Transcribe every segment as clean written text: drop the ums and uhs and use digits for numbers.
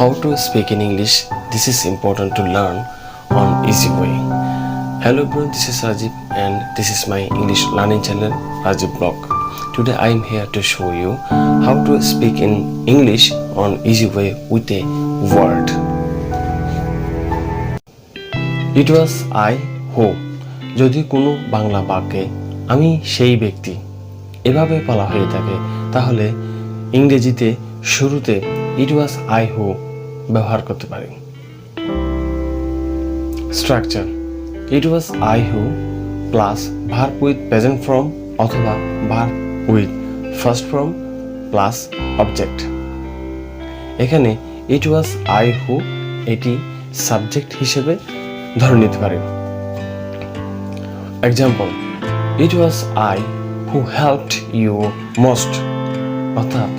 How to speak in English. This is important to learn on easy way. Hello everyone, this is Rajib and this is my English learning channel Rajibvlog. Today I am here to show you how to speak in English on easy way with a word. It was I who. যদি কোনো বাংলা বাক্যে আমি সেই ব্যক্তি এভাবে বলা হয়ে থাকে তাহলে ইংরেজিতে শুরুতে it was I who ব্যবহার করতে পারি। Structure it was I who plus verb with present form অথবা verb with first form plus object। এখানে it was I who এটি সাবজেক্ট হিসেবে ধরে নিতে পারি। Example it was I who helped you most অর্থাৎ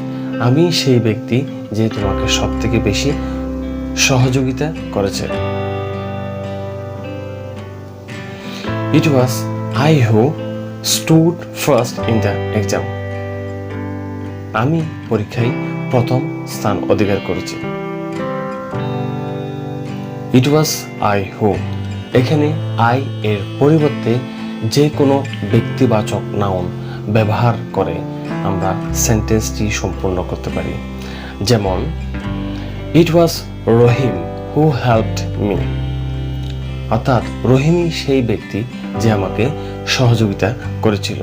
আমি সেই ব্যক্তি যে তোমাকে সবথেকে বেশি সহযোগিতা করেছে। It was I who stood first in the exam আমি পরীক্ষায় প্রথম স্থান অধিকার করেছি। It was I who এখানে I এর পরিবর্তে যে কোনো ব্যক্তিবাচক নাউন ব্যবহার করে আমরা সেন্টেন্সটি সম্পূর্ণ করতে পারি। যেমন It was Rahim who helped me অর্থাৎ রহিমই সেই ব্যক্তি যে আমাকে সহযোগিতা করেছিল।